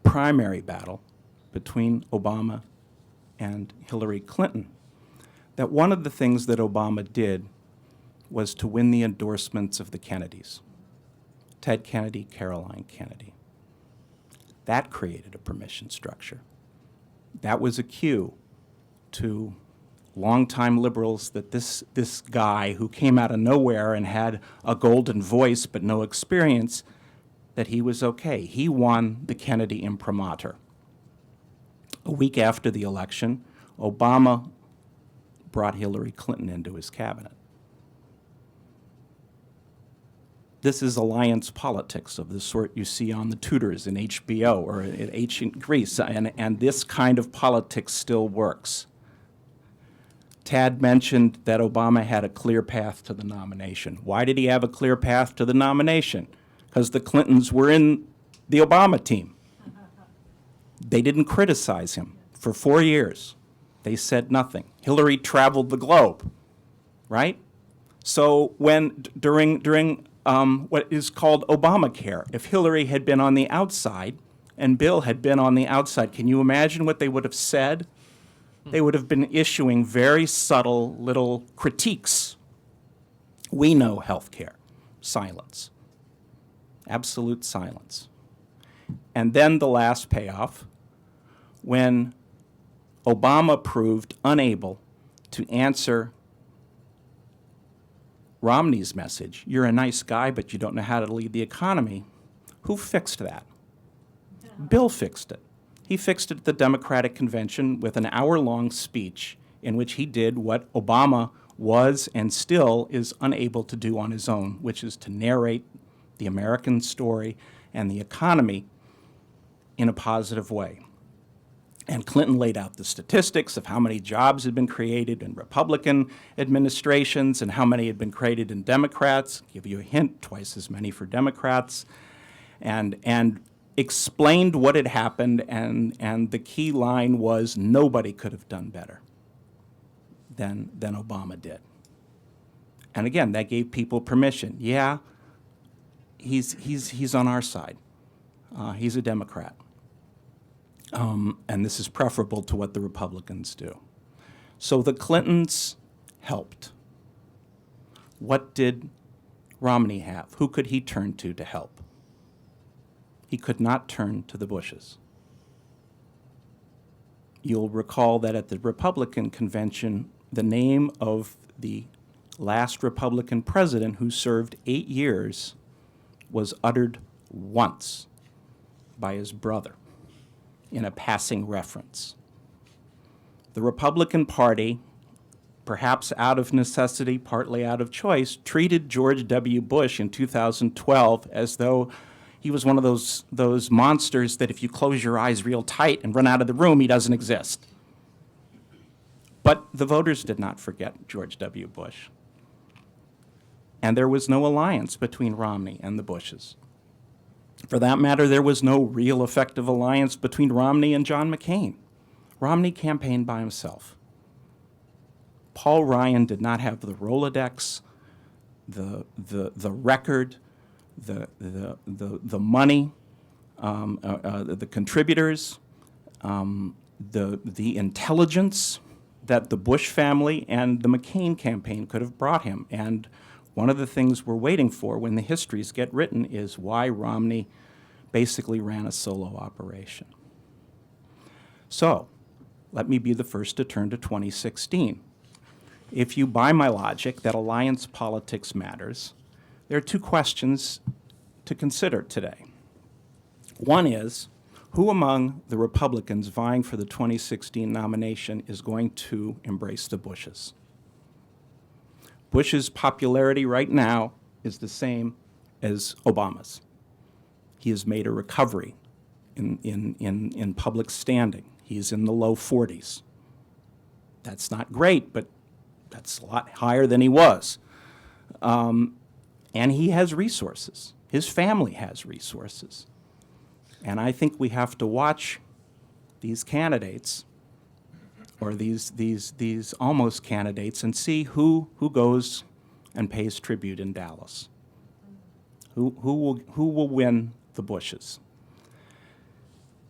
primary battle between Obama and Hillary Clinton, that one of the things that Obama did was to win the endorsements of the Kennedys, Ted Kennedy, Caroline Kennedy. That created a permission structure. That was a cue to longtime liberals that this guy who came out of nowhere and had a golden voice but no experience, that he was okay. He won the Kennedy imprimatur. A week after the election, Obama brought Hillary Clinton into his cabinet. This is alliance politics of the sort you see on the Tudors in HBO or in ancient Greece, and this kind of politics still works. Tad mentioned that Obama had a clear path to the nomination. Why did he have a clear path to the nomination? Because the Clintons were in the Obama team. They didn't criticize him for 4 years. They said nothing. Hillary traveled the globe, right? So when during what is called Obamacare, if Hillary had been on the outside and Bill had been on the outside, can you imagine what they would have said? They would have been issuing very subtle little critiques. We know healthcare. Silence. Absolute silence. And then the last payoff, when Obama proved unable to answer Romney's message, you're a nice guy, but you don't know how to lead the economy, who fixed that? Bill fixed it. He fixed it at the Democratic Convention with an hour-long speech in which he did what Obama was and still is unable to do on his own, which is to narrate the American story and the economy in a positive way. And Clinton laid out the statistics of how many jobs had been created in Republican administrations and how many had been created in Democrats. Give you a hint, twice as many for Democrats. And explained what had happened, and the key line was nobody could have done better than Obama did. And again, that gave people permission. Yeah, he's on our side. He's a Democrat. And this is preferable to what the Republicans do. So the Clintons helped. What did Romney have? Who could he turn to help? He could not turn to the Bushes. You'll recall that at the Republican convention, the name of the last Republican president who served 8 years was uttered once by his brother in a passing reference. The Republican Party, perhaps out of necessity, partly out of choice, treated George W. Bush in 2012 as though he was one of those monsters that if you close your eyes real tight and run out of the room, he doesn't exist. But the voters did not forget George W. Bush. And there was no alliance between Romney and the Bushes. For that matter, there was no real effective alliance between Romney and John McCain. Romney campaigned by himself. Paul Ryan did not have the Rolodex, the record, the money, the contributors, the intelligence that the Bush family and the McCain campaign could have brought him. And one of the things we're waiting for when the histories get written is why Romney basically ran a solo operation. So, let me be the first to turn to 2016. If you buy my logic that alliance politics matters, there are two questions to consider today. One is, who among the Republicans vying for the 2016 nomination is going to embrace the Bushes? Bush's popularity right now is the same as Obama's. He has made a recovery in public standing. He's in the low 40s. That's not great, but that's a lot higher than he was. And he has resources. His family has resources. And I think we have to watch these candidates, or these almost candidates, and see who goes and pays tribute in Dallas. Who will win the Bushes?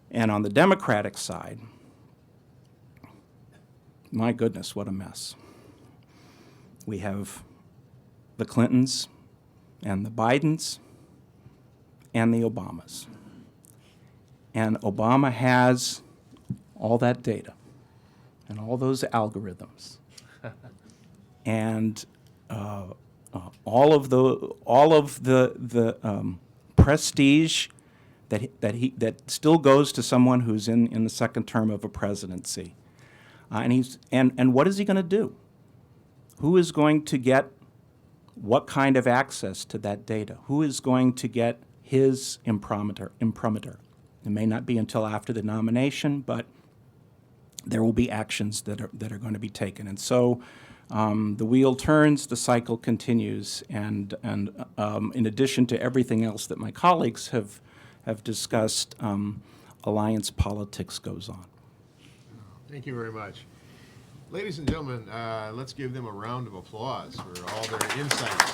And on the Democratic side, my goodness, what a mess. We have the Clintons and the Bidens and the Obamas. And Obama has all that data and all those algorithms and all of the prestige that still goes to someone who's in the second term of a presidency. And what is he going to do? Who is going to get what kind of access to that data? Who is going to get his imprimatur? It may not be until after the nomination, but there will be actions that are going to be taken. And so the wheel turns, the cycle continues, and in addition to everything else that my colleagues have discussed, alliance politics goes on. Thank you very much. Ladies and gentlemen, let's give them a round of applause for all their insights.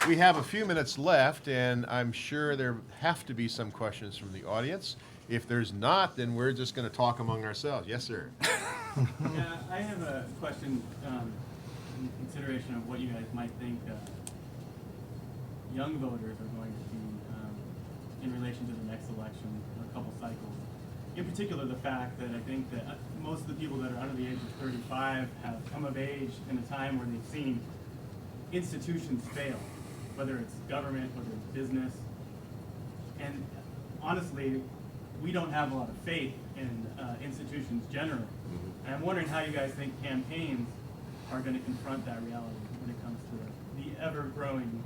We have a few minutes left, and I'm sure there have to be some questions from the audience. If there's not, then we're just going to talk among ourselves. Yes, sir. Yeah, I have a question in consideration of what you guys might think young voters are going to be in relation to the next election in a couple cycles. In particular, the fact that I think that most of the people that are under the age of 35 have come of age in a time where they've seen institutions fail, whether it's government, whether it's business. And honestly, we don't have a lot of faith in institutions generally. And I'm wondering how you guys think campaigns are going to confront that reality when it comes to the ever-growing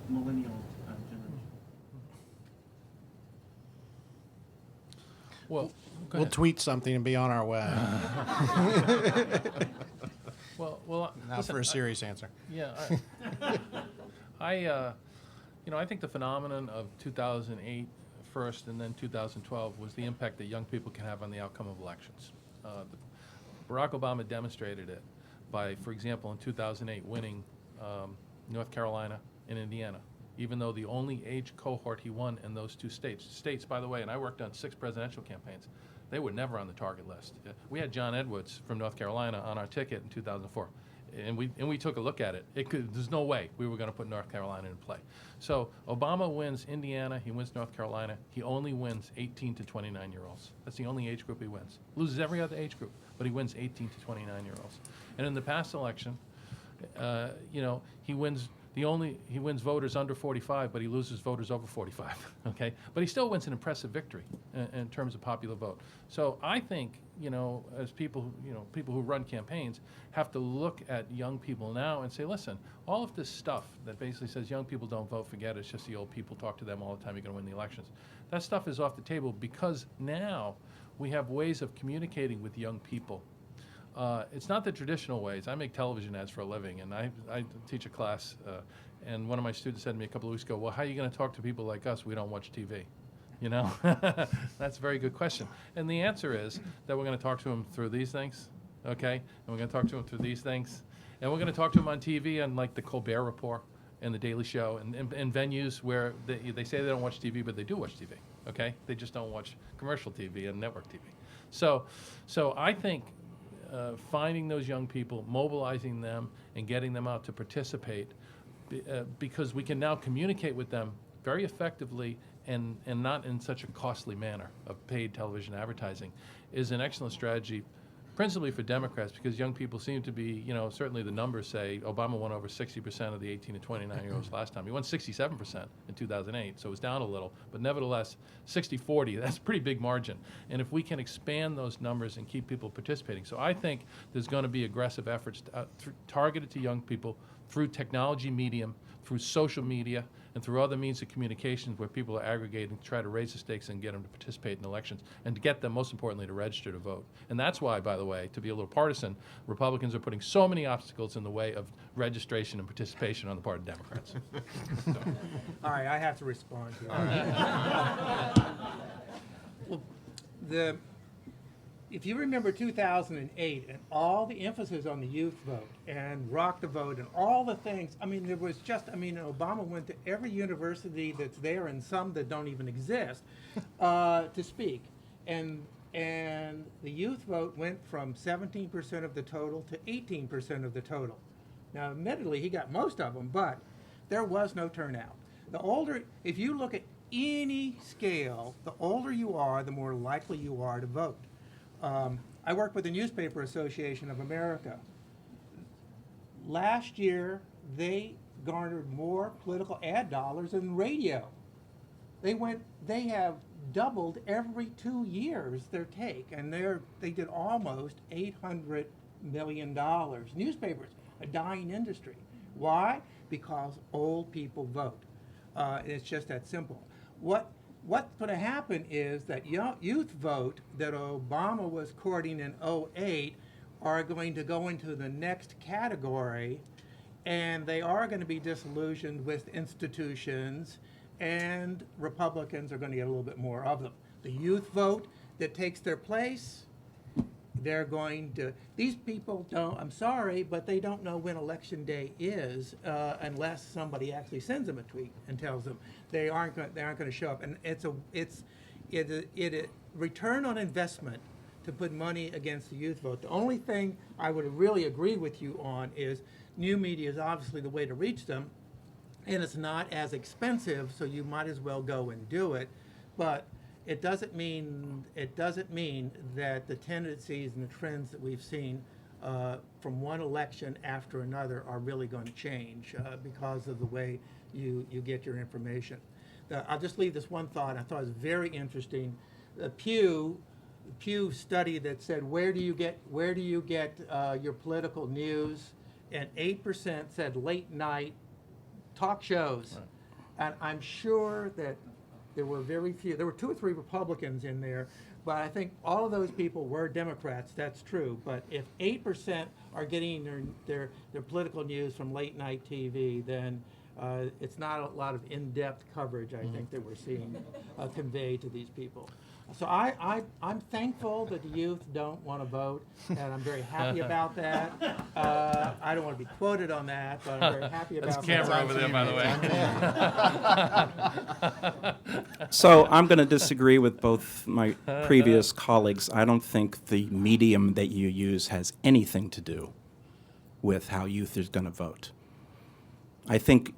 millennial generation. Well, go We'll ahead. tweet something and be on our way. Well, Now listen, for a serious answer. Yeah, I think the phenomenon of 2008 first and then 2012 was the impact that young people can have on the outcome of elections. Barack Obama demonstrated it by, for example, in 2008 winning North Carolina and Indiana, even though the only age cohort he won in those two states, by the way, and I worked on 6 presidential campaigns, they were never on the target list. We had John Edwards from North Carolina on our ticket in 2004. And we took a look at it. There's no way we were going to put North Carolina in play. So Obama wins Indiana, he wins North Carolina. He only wins 18 to 29-year-olds. That's the only age group he wins. Loses every other age group, but he wins 18 to 29-year-olds. And in the past election, he wins voters under 45, but he loses voters over 45. Okay, but he still wins an impressive victory in terms of popular vote. So I think, as people who run campaigns have to look at young people now and say, listen, all of this stuff that basically says young people don't vote, forget it, it's just the old people, talk to them all the time, you're going to win the elections. That stuff is off the table because now we have ways of communicating with young people. It's not the traditional ways. I make television ads for a living, and I teach a class, and one of my students said to me a couple of weeks ago, well, how are you going to talk to people like us? We don't watch TV. You know, that's a very good question. And the answer is that we're going to talk to them through these things, okay? And we're going to talk to them through these things. And we're going to talk to them on TV on like the Colbert Report and the Daily Show and venues where they say they don't watch TV, but they do watch TV, okay? They just don't watch commercial TV and network TV. So I think finding those young people, mobilizing them, and getting them out to participate because we can now communicate with them very effectively and not in such a costly manner of paid television advertising is an excellent strategy, principally for Democrats, because young people seem to be, you know, certainly the numbers say Obama won over 60% of the 18 to 29-year-olds last time. He won 67% in 2008, so it was down a little. But nevertheless, 60-40, that's a pretty big margin. And if we can expand those numbers and keep people participating. So I think there's going to be aggressive efforts targeted to young people through technology medium, through social media, and through other means of communications where people are aggregating to try to raise the stakes and get them to participate in elections and to get them, most importantly, to register to vote. And that's why, by the way, to be a little partisan, Republicans are putting so many obstacles in the way of registration and participation on the part of Democrats. So. All right, I have to respond to that. Well, if you remember 2008 and all the emphasis on the youth vote and rock the vote and all the things, I mean, there was just, I mean, Obama went to every university that's there and some that don't even exist to speak. And the youth vote went from 17% of the total to 18% of the total. Now, admittedly, he got most of them, but there was no turnout. The older, if you look at any scale, the older you are, the more likely you are to vote. I work with the Newspaper Association of America. Last year, they garnered more political ad dollars than radio. They have doubled every 2 years their take, and they did almost $800 million. Newspapers, a dying industry. Why? Because old people vote. It's just that simple. What's going to happen is that youth vote that Obama was courting in 2008 are going to go into the next category, and they are going to be disillusioned with institutions, and Republicans are going to get a little bit more of them. The youth vote that takes their place, they're going to, these people don't, I'm sorry, but they don't know when election day is unless somebody actually sends them a tweet and tells them they aren't going to show up. And it's return on investment to put money against the youth vote. The only thing I would really agree with you on is new media is obviously the way to reach them, and it's not as expensive, so you might as well go and do it. But it doesn't mean that the tendencies and the trends that we've seen from one election after another are really going to change because of the way you get your information. I'll just leave this one thought. I thought it was very interesting. The Pew study that said where do you get your political news, and 8% said late night talk shows, right. And I'm sure that there were very few. There were 2 or 3 Republicans in there, but I think all of those people were Democrats. That's true. But if 8% are getting their political news from late night TV, then it's not a lot of in-depth coverage, I think, that we're seeing conveyed to these people. So I'm thankful that the youth don't want to vote, and I'm very happy about that. I don't want to be quoted on that, but I'm very happy about that. There's a camera over there, by the way. So I'm going to disagree with both my previous colleagues. I don't think the medium that you use has anything to do with how youth is going to vote. I think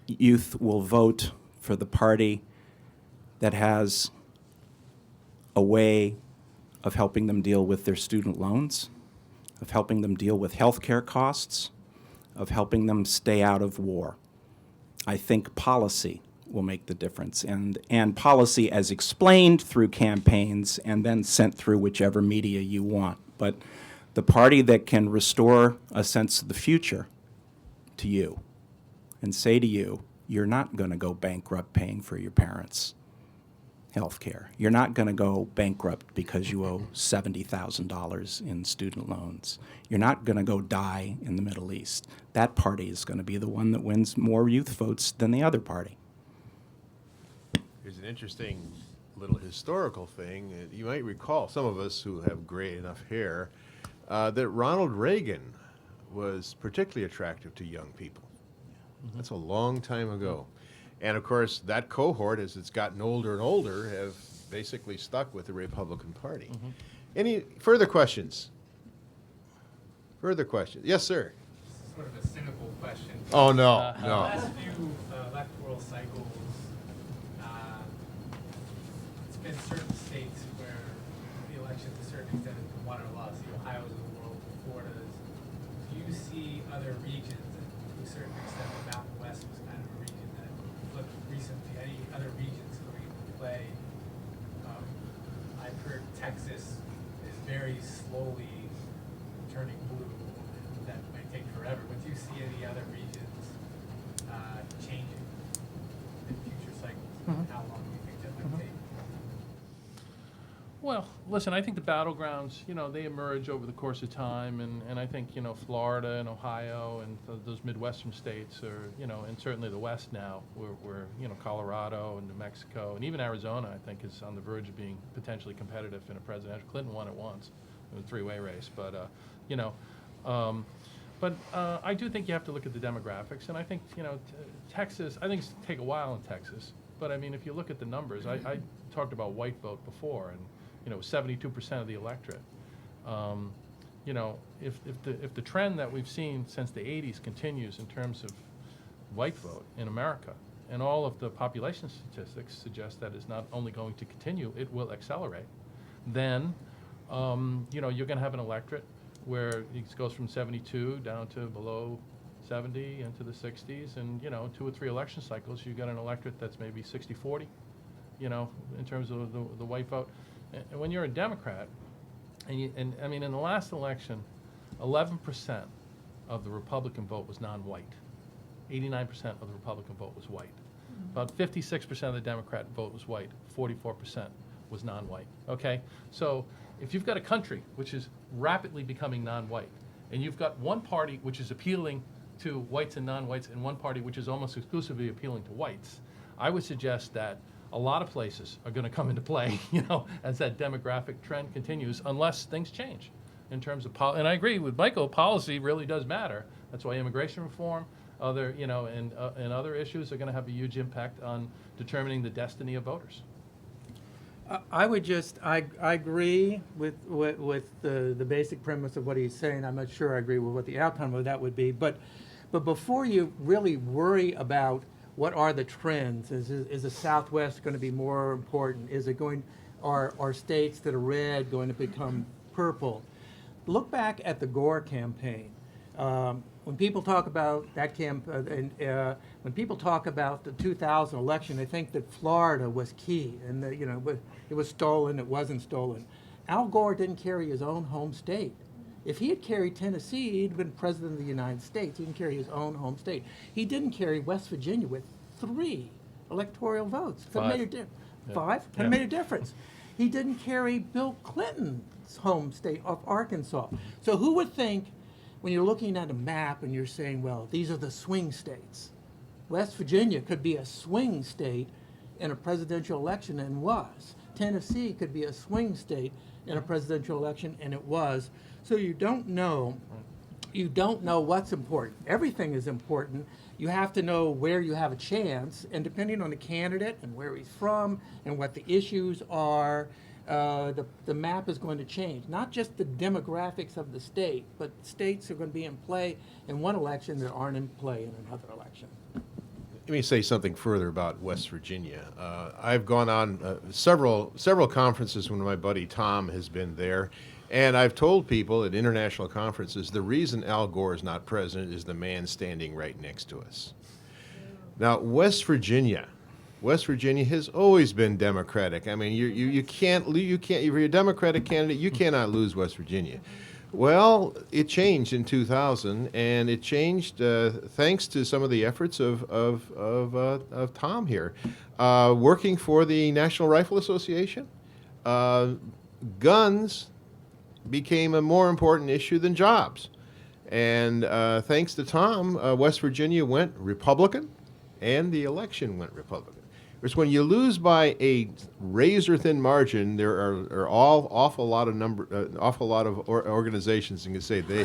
youth will vote for the party that has a way of helping them deal with their student loans, of helping them deal with health care costs, of helping them stay out of war. I think policy will make the difference, and policy as explained through campaigns and then sent through whichever media you want. But the party that can restore a sense of the future to you and say to you, you're not going to go bankrupt paying for your parents' health care. You're not going to go bankrupt because you owe $70,000 in student loans. You're not going to go die in the Middle East. That party is going to be the one that wins more youth votes than the other party. There's an interesting little historical thing. You might recall, some of us who have gray enough hair, that Ronald Reagan was particularly attractive to young people. That's a long time ago. And of course, that cohort, as it's gotten older and older, have basically stuck with the Republican Party. Any further questions? Further questions? Yes, sir. Sort of a cynical question. Oh, no, The no. last few electoral cycles, it's been certain states where the election to a certain extent has been won or lost. The Ohio's of the world, the Florida's. Do you see other regions, and to a certain extent, the Mountain West was kind of a region that flipped recently. Any other regions coming into play? I've heard Texas is very slowly turning blue. That might take forever, but do you see any other regions changing in future cycles? How long do you think that might take? Well, listen, I think the battlegrounds, they emerge over the course of time, and I think, Florida and Ohio and those Midwestern states are, and certainly the West now, where Colorado and New Mexico, and even Arizona, I think, is on the verge of being potentially competitive in a presidential. Clinton won it once in a three-way race, but, I do think you have to look at the demographics, and I think, Texas, I think it's take a while in Texas, but I mean, if you look at the numbers, I talked about white vote before, and, 72% of the electorate. If the trend that we've seen since the 80s continues in terms of white vote in America, and all of the population statistics suggest that it's not only going to continue, it will accelerate, then, you're going to have an electorate where it goes from 72 down to below 70 into the 60s, and 2 or 3 election cycles, you've got an electorate that's maybe 60-40, in terms of the white vote. And when you're a Democrat, and I mean, in the last election, 11% of the Republican vote was non-white. 89% of the Republican vote was white. About 56% of the Democrat vote was white. 44% was non-white. Okay, so if you've got a country which is rapidly becoming non-white, and you've got one party which is appealing to whites and non-whites, and one party which is almost exclusively appealing to whites, I would suggest that a lot of places are going to come into play, as that demographic trend continues, unless things change in terms of and I agree with Michael, policy really does matter. That's why immigration reform, and other issues are going to have a huge impact on determining the destiny of voters. I agree with the basic premise of what he's saying. I'm not sure I agree with what the outcome of that would be. But before you really worry about what are the trends, is the Southwest going to be more important? Is it are states that are red going to become purple? Look back at the Gore campaign. When people talk about that when people talk about the 2000 election, they think that Florida was key, and that, it was stolen, it wasn't stolen. Al Gore didn't carry his own home state. If he had carried Tennessee, he'd been president of the United States. He didn't carry his own home state. He didn't carry West Virginia with 3 electoral votes. Could have made a 5? Could have made a difference. He didn't carry Bill Clinton's home state of Arkansas. So who would think, when you're looking at a map and you're saying, well, these are the swing states. West Virginia could be a swing state in a presidential election, and was. Tennessee could be a swing state in a presidential election, and it was. So you don't know what's important. Everything is important. You have to know where you have a chance, and depending on the candidate and where he's from and what the issues are, the map is going to change. Not just the demographics of the state, but states are going to be in play in one election that aren't in play in another election. Let me say something further about West Virginia. I've gone on several conferences when my buddy Tom has been there, and I've told people at international conferences the reason Al Gore is not president is the man standing right next to us. Now, West Virginia has always been Democratic. I mean, you can't if you're a Democratic candidate, you cannot lose West Virginia. Well, it changed in 2000, and it changed thanks to some of the efforts of Tom here, working for the National Rifle Association. Guns became a more important issue than jobs, and thanks to Tom, West Virginia went Republican, and the election went Republican. It's when you lose by a razor-thin margin. There are awful lot of organizations you can say they.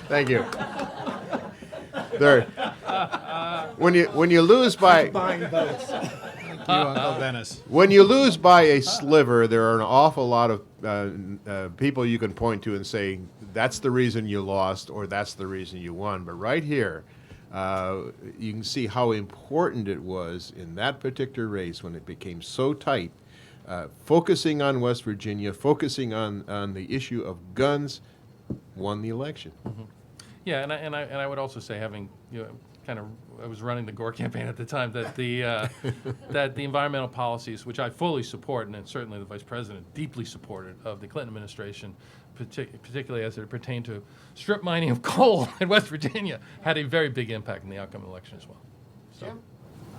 Thank you. There. When you lose by Buying votes. Thank you, Uncle Dennis. when you lose by a sliver, there are an awful lot of people you can point to and say that's the reason you lost or that's the reason you won. But right here, you can see how important it was in that particular race when it became so tight. Focusing on West Virginia, focusing on the issue of guns, won the election. Yeah, and I would also say, having I was running the Gore campaign at the time, that the environmental policies, which I fully support, and certainly the Vice President deeply supported of the Clinton administration, particularly as it pertained to strip mining of coal in West Virginia, had a very big impact in the outcome of the election as well. So. Jim,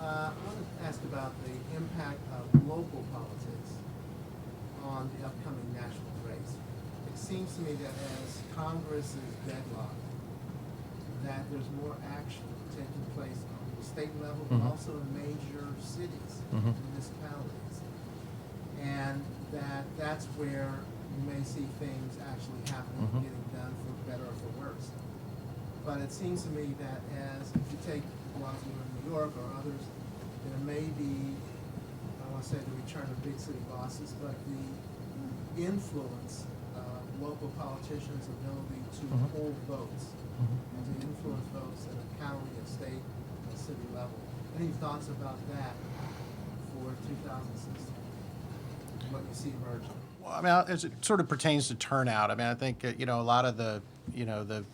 I want to ask about the impact of local politics on the upcoming national race. It seems to me that as Congress is deadlocked, that there's more action taking place on the state level, but also in major cities, municipalities, and that's where you may see things actually happening, getting done for better or for worse. But it seems to me that if you take Washington or New York or others, there may be, I want to say the return of big city bosses, but the influence of local politicians' ability to hold votes and to influence votes at a county, a state, and a city level. Any thoughts about that for 2016? What you see emerging? Well, I mean, as it sort of pertains to turnout, I mean, I think, a lot of the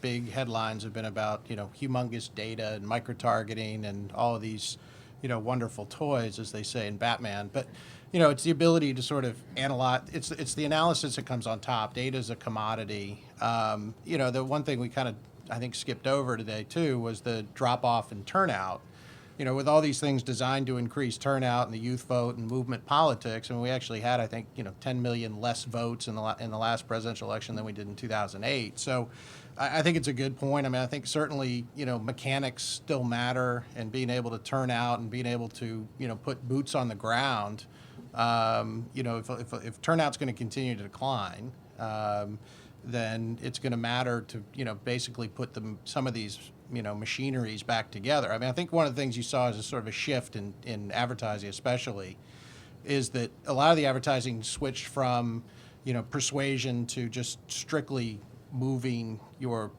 big headlines have been about, humongous data and micro-targeting and all of these, wonderful toys, as they say in Batman. But, it's the ability to sort of analyze. It's the analysis that comes on top. Data is a commodity. The one thing we kind of, I think, skipped over today, too, was the drop-off in turnout. With all these things designed to increase turnout and the youth vote and movement politics, and we actually had, I think, 10 million less votes in the last presidential election than we did in 2008. So I think it's a good point. I mean, I think certainly, mechanics still matter, and being able to turn out and being able to, put boots on the ground. If turnout's going to continue to decline, then it's going to matter to, basically put some of these, machineries back together. I mean, I think one of the things you saw is a sort of a shift in advertising, especially, is that a lot of the advertising switched from, persuasion to just strictly moving your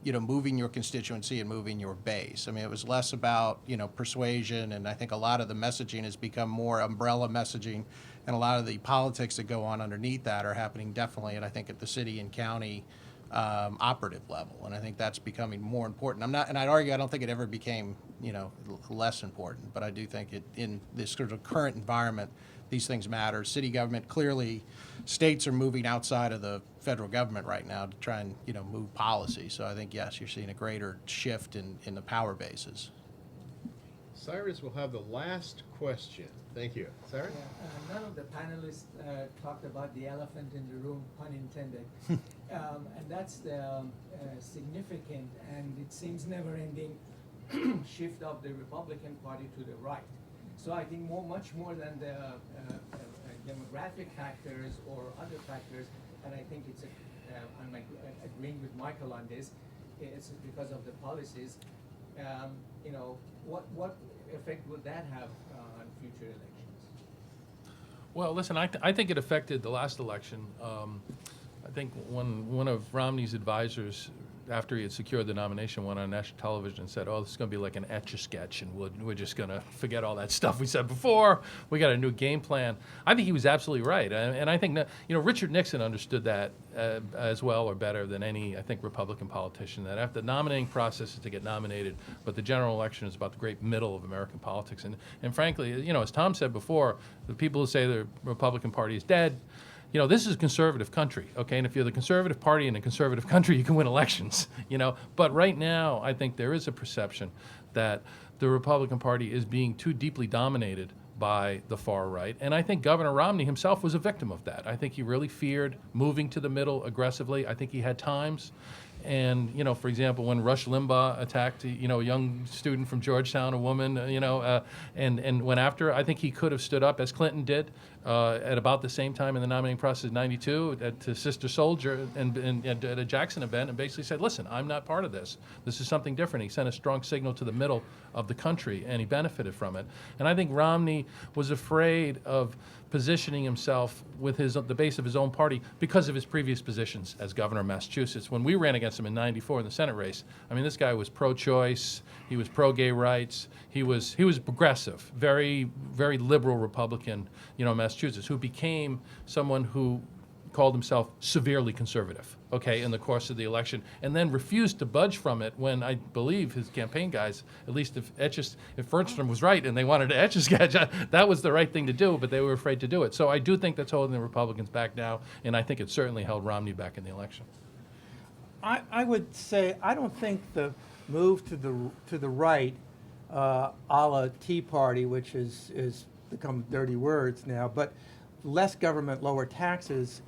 constituency and moving your base. I mean, it was less about, persuasion, and I think a lot of the messaging has become more umbrella messaging, and a lot of the politics that go on underneath that are happening definitely, and I think at the city and county operative level, and I think that's becoming more important. I'd argue I don't think it ever became, less important, but I do think in this sort of current environment, these things matter. City government, clearly, states are moving outside of the federal government right now to try and, move policy. So I think, yes, you're seeing a greater shift in the power bases. Cyrus will have the last question. Thank you. Cyrus? Yeah, none of the panelists talked about the elephant in the room, pun intended. And that's the significant and it seems never-ending shift of the Republican Party to the right. So I think much more than the demographic factors or other factors, and I think it's I'm agreeing with Michael on this, it's because of the policies. What effect would that have on future elections? Well, listen, I think it affected the last election. I think one of Romney's advisors, after he had secured the nomination, went on national television and said, "Oh, this is going to be like an Etch-a-Sketch, and we're just going to forget all that stuff we said before. We got a new game plan." I think he was absolutely right, and I think that, Richard Nixon understood that as well or better than any, I think, Republican politician. That after the nominating process is to get nominated, but the general election is about the great middle of American politics. And frankly, as Tom said before, the people who say the Republican Party is dead. This is a conservative country, okay? And if you're the conservative party in a conservative country, you can win elections, But right now, I think there is a perception that the Republican Party is being too deeply dominated by the far right. And I think Governor Romney himself was a victim of that. I think he really feared moving to the middle aggressively. I think he had times. And, you know, for example, when Rush Limbaugh attacked, you know, a young student from Georgetown, a woman, and went after her, I think he could have stood up, as Clinton did, at about the same time in the nominating process in '92 to Sister Soldier and at a Jackson event, and basically said, listen, I'm not part of this. This is something different. He sent a strong signal to the middle of the country, and he benefited from it. And I think Romney was afraid of positioning himself with the base of his own party because of his previous positions as governor of Massachusetts. When we ran against him in '94 in the Senate race, I mean, this guy was pro-choice, he was pro-gay rights, he was progressive, very, very liberal Republican, you know, Massachusetts, who became someone who called himself severely conservative, okay, in the course of the election, and then refused to budge from it when I believe his campaign guys, at least if Fernstrom was right and they wanted to etch a sketch, that was the right thing to do, but they were afraid to do it. So I do think that's holding the Republicans back now, and I think it certainly held Romney back in the election. I would say I don't think the move to the right, a la Tea Party, which is become dirty words now, but less government, lower taxes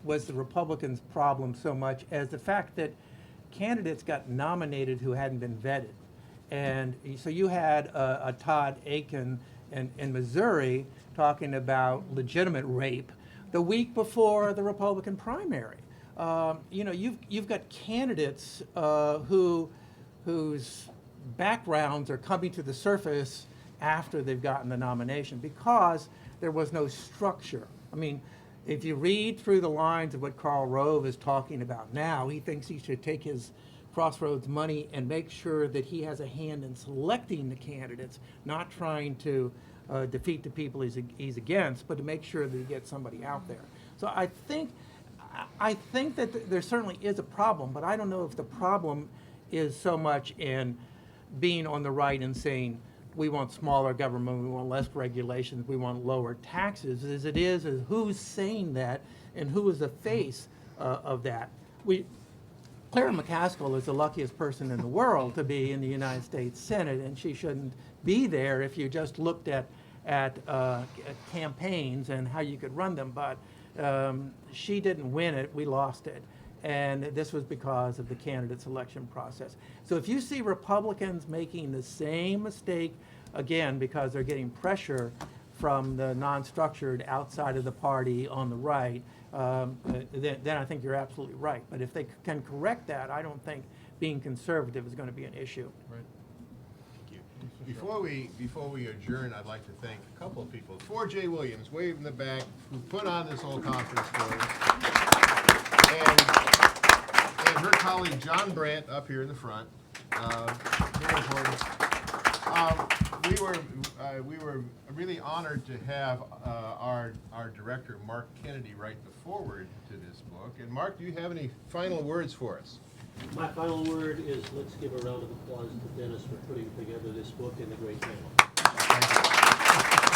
was the Republicans' problem so much as the fact that candidates got nominated who hadn't been vetted. And so you had a Todd Aiken in Missouri talking about legitimate rape the week before the Republican primary. You know, you've got candidates whose backgrounds are coming to the surface after they've gotten the nomination because there was no structure. I mean, if you read through the lines of what Karl Rove is talking about now, he thinks he should take his Crossroads money and make sure that he has a hand in selecting the candidates, not trying to defeat the people he's against, but to make sure that he gets somebody out there. So I think that there certainly is a problem, but I don't know if the problem is so much in being on the right and saying, we want smaller government, we want less regulations, we want lower taxes, as it is who's saying that and who is the face of that. Clara McCaskill is the luckiest person in the world to be in the United States Senate, and she shouldn't be there if you just looked at campaigns and how you could run them, but she didn't win it, we lost it. And this was because of the candidate selection process. So if you see Republicans making the same mistake again because they're getting pressure from the non-structured outside of the party on the right, then I think you're absolutely right. But if they can correct that, I don't think being conservative is going to be an issue. Right. Thank you. Before we adjourn, I'd like to thank a couple of people. 4J Williams, way in the back, who put on this whole conference for us. And her colleague John Brandt up here in the front. Very important. We were really honored to have our director Mark Kennedy write the foreword to this book. And Mark, do you have any final words for us? My final word is let's give a round of applause to Dennis for putting together this book and the great panel. Thank you.